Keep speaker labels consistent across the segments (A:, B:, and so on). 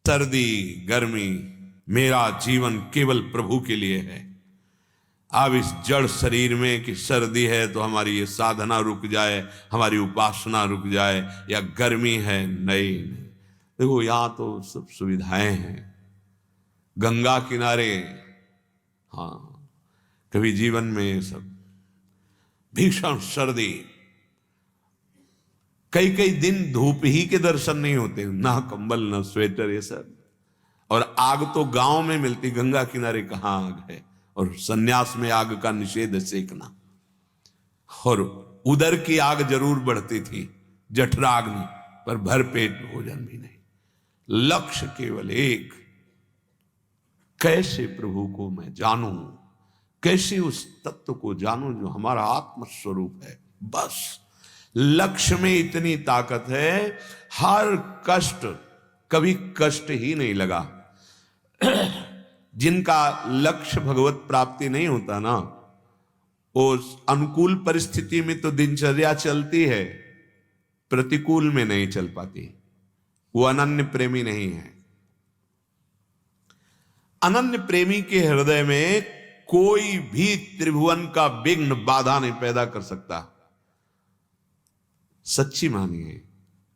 A: सर्दी गर्मी, मेरा जीवन केवल प्रभु के लिए है। अब इस जड़ शरीर में कि सर्दी है तो हमारी ये साधना रुक जाए, हमारी उपासना रुक जाए, या गर्मी है, नहीं। देखो यहाँ तो सब सुविधाएं हैं, गंगा किनारे। हाँ, कभी जीवन में सब भीषण सर्दी, कई कई दिन धूप ही के दर्शन नहीं होते, ना कंबल ना स्वेटर ये सब। और आग तो गांव में मिलती, गंगा किनारे कहाँ आग है। और सन्यास में आग का निषेध सेकना, और उदर की आग जरूर बढ़ती थी, जठराग्नि, पर भरपेट भोजन भी नहीं। लक्ष्य केवल एक, कैसे प्रभु को मैं जानूं, कैसे उस तत्व को जानूं जो हमारा आत्मस्वरूप है। बस लक्ष्य में इतनी ताकत है, हर कष्ट, कभी कष्ट ही नहीं लगा। जिनका लक्ष्य भगवत प्राप्ति नहीं होता ना, उस अनुकूल परिस्थिति में तो दिनचर्या चलती है, प्रतिकूल में नहीं चल पाती। वो अनन्य प्रेमी नहीं है। अनन्य प्रेमी के हृदय में कोई भी त्रिभुवन का विघ्न बाधा नहीं पैदा कर सकता। सच्ची मानिए,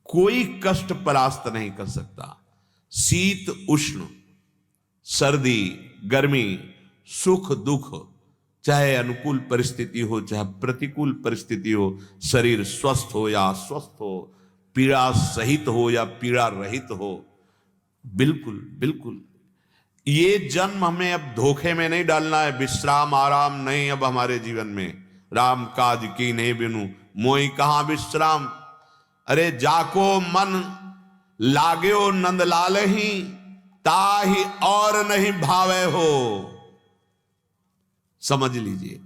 A: कोई कष्ट परास्त नहीं कर सकता। शीत उष्ण, सर्दी गर्मी, सुख दुख, चाहे अनुकूल परिस्थिति हो चाहे प्रतिकूल परिस्थिति हो, शरीर स्वस्थ हो या अस्वस्थ हो, पीड़ा सहित हो या पीड़ा रहित हो, बिल्कुल बिल्कुल ये जन्म हमें अब धोखे में नहीं डालना है। विश्राम आराम नहीं अब हमारे जीवन में। राम काज की नहीं बिनु मोई कहां विश्राम। अरे जाको मन लाग्यो नंदलाल ही, ताही और नहीं भावे हो। समझ लीजिए,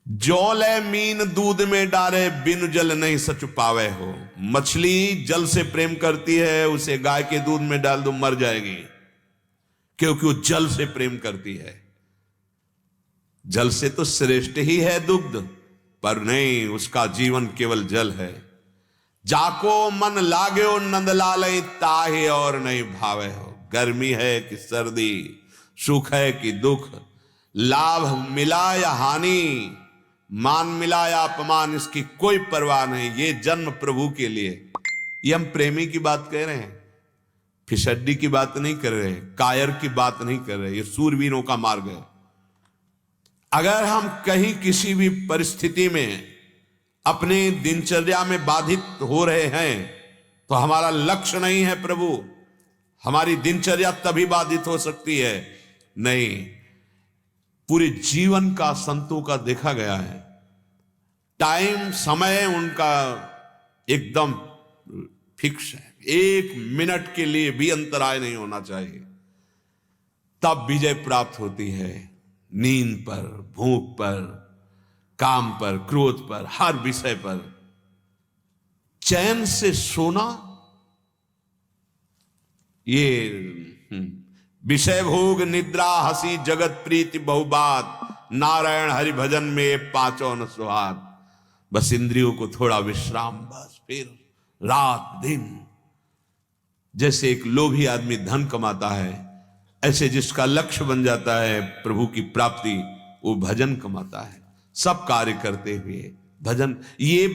A: जौले मीन दूध में डाले बिनु जल नहीं सच पावे हो। मछली जल से प्रेम करती है, उसे गाय के दूध में डाल दो मर जाएगी, क्योंकि वो जल से प्रेम करती है। जल से तो श्रेष्ठ ही है दुग्ध, पर नहीं, उसका जीवन केवल जल है। जाको मन लाग्यो नंदलाल ताहे और नहीं भावे हो। गर्मी है कि सर्दी, सुख है कि दुख, लाभ मिला या हानि, मान मिला या अपमान, इसकी कोई परवाह नहीं। ये जन्म प्रभु के लिए। ये हम प्रेमी की बात कह रहे हैं, फिसड्डी की बात नहीं कर रहे, कायर की बात नहीं कर रहे। ये सूरवीरों का मार्ग है। अगर हम कहीं किसी भी परिस्थिति में अपने दिनचर्या में बाधित हो रहे हैं तो हमारा लक्ष्य नहीं है प्रभु। हमारी दिनचर्या तभी बाधित हो सकती है, नहीं, पूरे जीवन का संतों का देखा गया है, टाइम समय उनका एकदम फिक्स है। 1 मिनट के लिए भी अंतराय नहीं होना चाहिए, तब विजय प्राप्त होती है। नींद पर, भूख पर, काम पर, क्रोध पर, हर विषय पर चैन से सोना, ये विषय भोग निद्रा हंसी जगत प्रीति बहुबात, नारायण हरि भजन में पांचों न सुहाग। बस इंद्रियों को थोड़ा विश्राम, बस फिर रात दिन। जैसे एक लोभी आदमी धन कमाता है, ऐसे जिसका लक्ष्य बन जाता है प्रभु की प्राप्ति, वो भजन कमाता है। सब कार्य करते हुए भजन। ये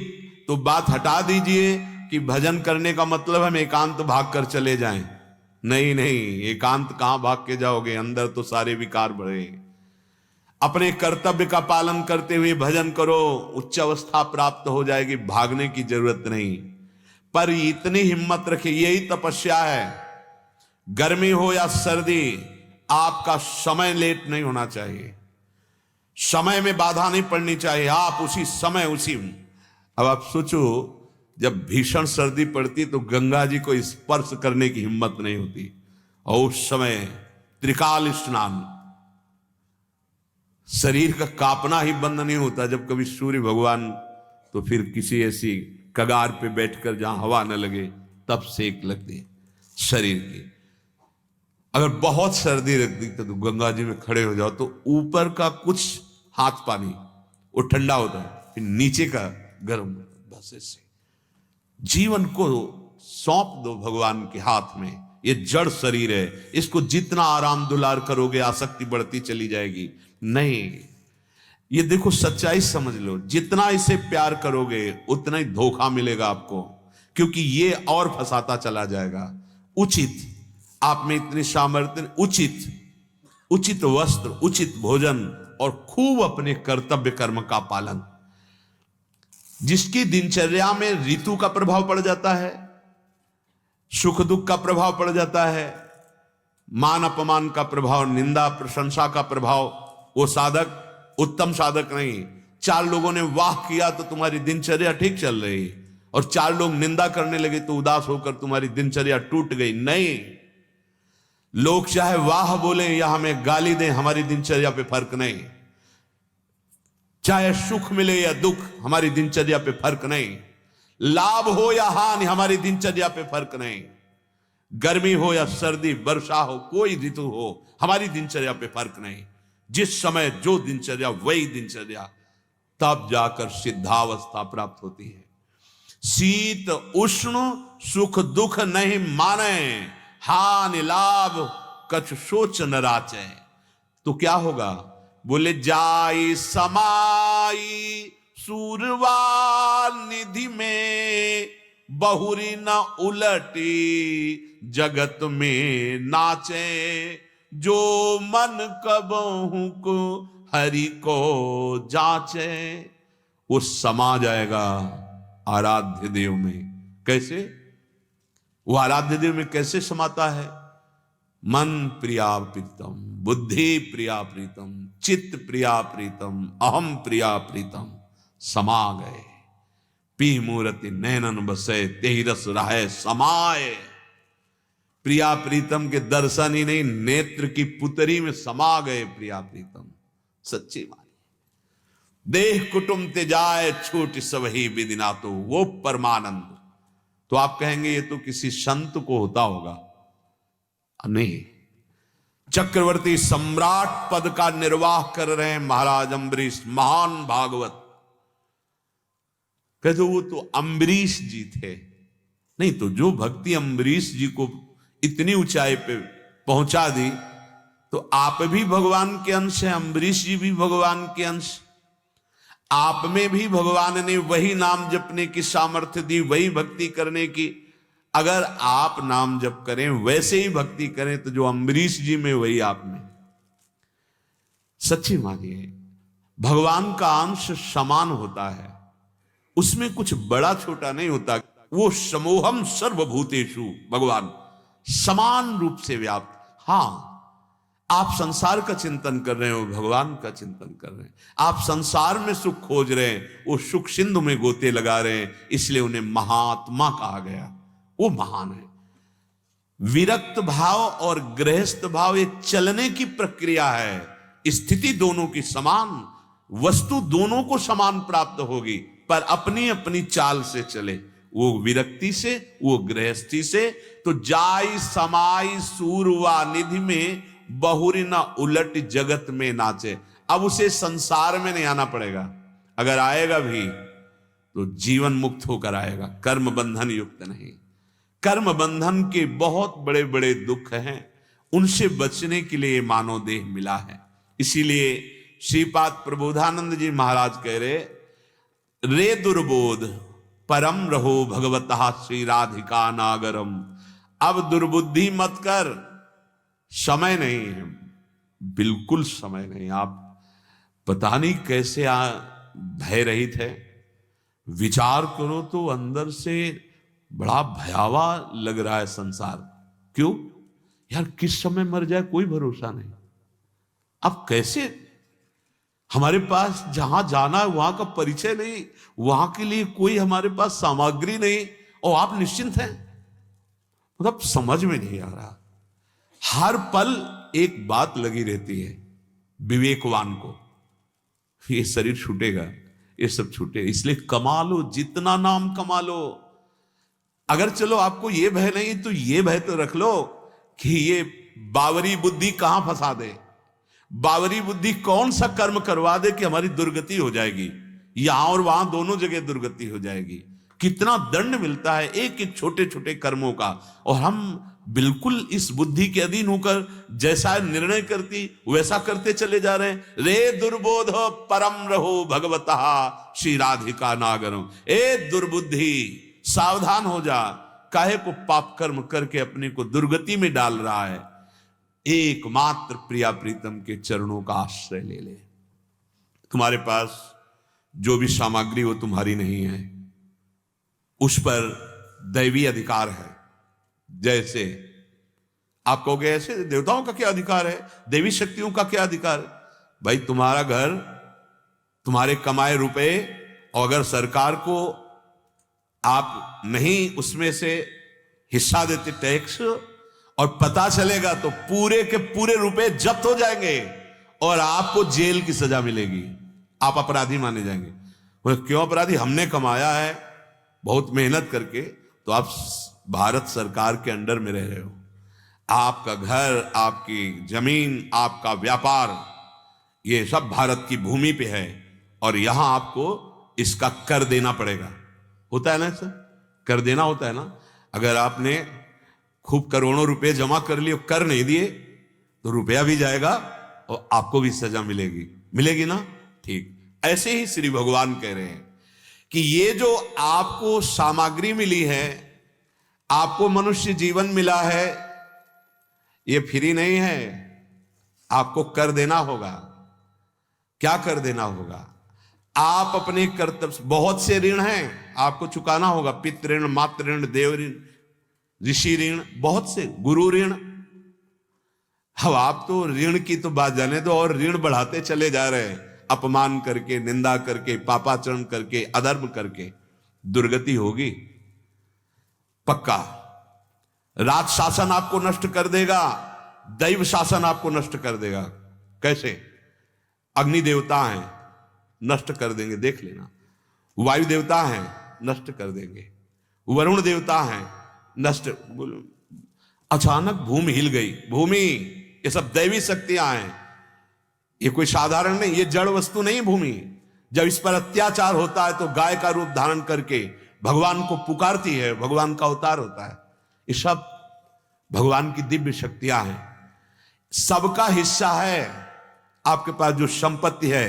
A: तो बात हटा दीजिए कि भजन करने का मतलब हम एकांत भाग कर चले जाएं। नहीं नहीं, एकांत कहां भाग के जाओगे, अंदर तो सारे विकार बढ़े। अपने कर्तव्य का पालन करते हुए भजन करो, उच्च अवस्था प्राप्त हो जाएगी, भागने की जरूरत नहीं। पर इतनी हिम्मत रखिए, यही तपस्या है। गर्मी हो या सर्दी, आपका समय लेट नहीं होना चाहिए, समय में बाधा नहीं पड़नी चाहिए। आप उसी समय उसी। अब आप सोचो, जब भीषण सर्दी पड़ती तो गंगा जी को स्पर्श करने की हिम्मत नहीं होती, और उस समय त्रिकाल स्नान, शरीर का कांपना ही बंद नहीं होता। जब कभी सूर्य भगवान, तो फिर किसी ऐसी कगार पे बैठकर जहां हवा न लगे तब सेक लगती है शरीर की। अगर बहुत सर्दी लगती तो गंगा जी में खड़े हो जाओ, तो ऊपर का कुछ हाथ पानी वो ठंडा होता है, फिर नीचे का गर्म। बस ऐसे जीवन को सौंप दो भगवान के हाथ में, ये जड़ शरीर है, इसको जितना आराम दुलार करोगे आसक्ति बढ़ती चली जाएगी। नहीं, ये देखो सच्चाई समझ लो, जितना इसे प्यार करोगे उतना ही धोखा मिलेगा आपको, क्योंकि ये और फंसाता चला जाएगा। उचित, आप में इतनी सामर्थ्य, उचित वस्त्र, उचित भोजन और खूब अपने कर्तव्य कर्म का पालन। जिसकी दिनचर्या में ऋतु का प्रभाव पड़ जाता है, सुख दुख का प्रभाव पड़ जाता है, मान अपमान का प्रभाव, निंदा प्रशंसा का प्रभाव, वो साधक उत्तम साधक नहीं। 4 लोगों ने वाह किया तो तुम्हारी दिनचर्या ठीक चल रही, और 4 लोग निंदा करने लगे तो उदास होकर तुम्हारी दिनचर्या टूट गई। नहीं, लोग चाहे वाह बोले या हमें गाली दें, हमारी दिनचर्या पे फर्क नहीं। चाहे सुख मिले या दुख, हमारी दिनचर्या पे फर्क नहीं। लाभ हो या हानि, हमारी दिनचर्या पे फर्क नहीं। गर्मी हो या सर्दी, वर्षा हो, कोई ऋतु हो, हमारी दिनचर्या पे फर्क नहीं। जिस समय जो दिनचर्या वही दिनचर्या, तब जाकर सिद्धावस्था प्राप्त होती है। शीत उष्ण सुख दुख नहीं माने, हानि लाभ कछ सोच न राचे। तो क्या होगा? बोले जाई समाई सूरवा निधि में, बहुरी न उलटी जगत में नाचे। जो मन कबहू को हरि को जाचे, वो समा जाएगा आराध्य देव में। कैसे? वो आराध्य देव में कैसे समाता है? मन प्रिया प्रीतम, बुद्धि प्रिया प्रीतम, चित्त प्रिया प्रीतम, अहम प्रिया प्रीतम समा गए। पी मूर्ति नैनन बसे, तेहि रस रहे समाये। प्रिया प्रीतम के दर्शन ही नहीं, नेत्र की पुतरी में समा गए प्रिया प्रीतम। सच्ची बात। देह कुटुंब त्याजाए छूट सबही विदिना, तो वो परमानंद। तो आप कहेंगे ये तो किसी संत को होता होगा। नहीं, चक्रवर्ती सम्राट पद का निर्वाह कर रहे हैं महाराज अम्बरीश, महान भागवत। कहते वो तो अम्बरीश जी थे। नहीं तो जो भक्ति अम्बरीश जी को इतनी ऊंचाई पे पहुंचा दी, तो आप भी भगवान के अंश हैं, अम्बरीश जी भी भगवान के अंश। आप में भी भगवान ने वही नाम जपने की सामर्थ्य दी, वही भक्ति करने की। अगर आप नाम जप करें, वैसे ही भक्ति करें, तो जो अम्बरीश जी में वही आप में। सच्ची मानिए, भगवान का अंश समान होता है, उसमें कुछ बड़ा छोटा नहीं होता। वो समोहम सर्वभूतेषु, भगवान समान रूप से व्याप्त। हां, आप संसार का चिंतन कर रहे हो, भगवान का चिंतन कर रहे हैं। आप संसार में सुख खोज रहे हैं, वो सुख सिंधु में गोते लगा रहे हैं, इसलिए उन्हें महात्मा कहा गया। वो महान है। विरक्त भाव और गृहस्थ भाव एक चलने की प्रक्रिया है। स्थिति दोनों की समान, वस्तु दोनों को समान प्राप्त होगी, पर अपनी अपनी चाल से चले। वो विरक्ति से, वो गृहस्थी से। तो जाई समाई सूरवा निधि में, बहुरी न उलट जगत में नाचे। अब उसे संसार में नहीं आना पड़ेगा, अगर आएगा भी तो जीवन मुक्त होकर आएगा, कर्म बंधन युक्त नहीं। कर्म बंधन के बहुत बड़े बड़े दुख हैं, उनसे बचने के लिए मानव देह मिला है। इसीलिए श्रीपाद प्रबोधानंद जी महाराज कह रहे, रे दुर्बोध परम रहो भगवतः श्री राधिका नागरम। अब दुर्बुद्धि मत कर, समय नहीं है, बिल्कुल समय नहीं। आप पता नहीं कैसे भय रहित है। विचार करो तो अंदर से बड़ा भयावह लग रहा है संसार। क्यों यार, किस समय मर जाए कोई भरोसा नहीं। अब कैसे, हमारे पास जहां जाना है वहां का परिचय नहीं, वहां के लिए कोई हमारे पास सामग्री नहीं, और आप निश्चिंत हैं। मतलब समझ में नहीं आ रहा। हर पल एक बात लगी रहती है विवेकवान को, ये शरीर छूटेगा, ये सब छूटे, इसलिए कमा लो, जितना नाम कमा लो। अगर चलो आपको ये भय नहीं, तो ये भय तो रख लो कि ये बावरी बुद्धि कहां फंसा दे, बावरी बुद्धि कौन सा कर्म करवा दे कि हमारी दुर्गति हो जाएगी, यहां और वहां दोनों जगह दुर्गति हो जाएगी। कितना दंड मिलता है एक एक छोटे छोटे कर्मों का, और हम बिल्कुल इस बुद्धि के अधीन होकर जैसा निर्णय करती वैसा करते चले जा रहे हैं। रे दुर्बोध परम रहो भगवता श्री राधिका नागरम। ए दुर्बुद्धि सावधान हो जा, काहे को पाप कर्म करके अपने को दुर्गति में डाल रहा है। एकमात्र प्रिया प्रीतम के चरणों का आश्रय ले ले। तुम्हारे पास जो भी सामग्री वो तुम्हारी नहीं है, उस पर दैवी अधिकार है। जैसे आप कहोगे ऐसे देवताओं का क्या अधिकार है, देवी शक्तियों का क्या अधिकार है? भाई तुम्हारा घर, तुम्हारे कमाए रुपए, और अगर सरकार को आप नहीं उसमें से हिस्सा देते टैक्स, और पता चलेगा तो पूरे के पूरे रुपए जब्त हो जाएंगे और आपको जेल की सजा मिलेगी, आप अपराधी माने जाएंगे। बोले क्यों अपराधी? हमने कमाया है बहुत मेहनत करके। तो आप भारत सरकार के अंडर में रह रहे हो, आपका घर, आपकी जमीन, आपका व्यापार, ये सब भारत की भूमि पे है, और यहां आपको इसका कर देना पड़ेगा। होता है ना सर, कर देना होता है ना। अगर आपने खूब करोड़ों रुपए जमा कर लिए, कर नहीं दिए, तो रुपया भी जाएगा और आपको भी सजा मिलेगी, मिलेगी ना। ठीक ऐसे ही श्री भगवान कह रहे हैं कि ये जो आपको सामग्री मिली है, आपको मनुष्य जीवन मिला है, ये फ्री नहीं है, आपको कर देना होगा। क्या कर देना होगा? आप अपने कर्तव्य, बहुत से ऋण हैं आपको चुकाना होगा, पितृ ऋण, मातृ ऋण, देव ऋण, ऋषि ऋण, बहुत से, गुरु ऋण। अब आप तो ऋण की तो बात जाने दो, और ऋण बढ़ाते चले जा रहे हैं, अपमान करके, निंदा करके, पापाचरण करके, अधर्म करके। दुर्गति होगी पक्का। राज शासन आपको नष्ट कर देगा, दैव शासन आपको नष्ट कर देगा। कैसे? अग्नि देवता हैं, नष्ट कर देंगे, देख लेना। वायु देवता हैं, नष्ट कर देंगे। वरुण देवता हैं, नष्ट। अचानक भूमि हिल गई, भूमि, ये सब दैवी शक्तियां हैं, ये कोई साधारण नहीं, ये जड़ वस्तु नहीं भूमि। जब इस पर अत्याचार होता है तो गाय का रूप धारण करके भगवान को पुकारती है, भगवान का अवतार होता है। ये सब भगवान की दिव्य शक्तियां हैं, सबका हिस्सा है। आपके पास जो संपत्ति है,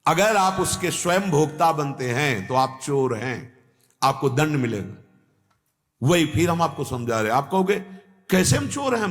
A: अगर आप उसके स्वयं भोक्ता बनते हैं तो आप चोर हैं, आपको दंड मिलेगा। वही फिर हम आपको समझा रहे हैं। आप कहोगे कैसे हम चोर हैं?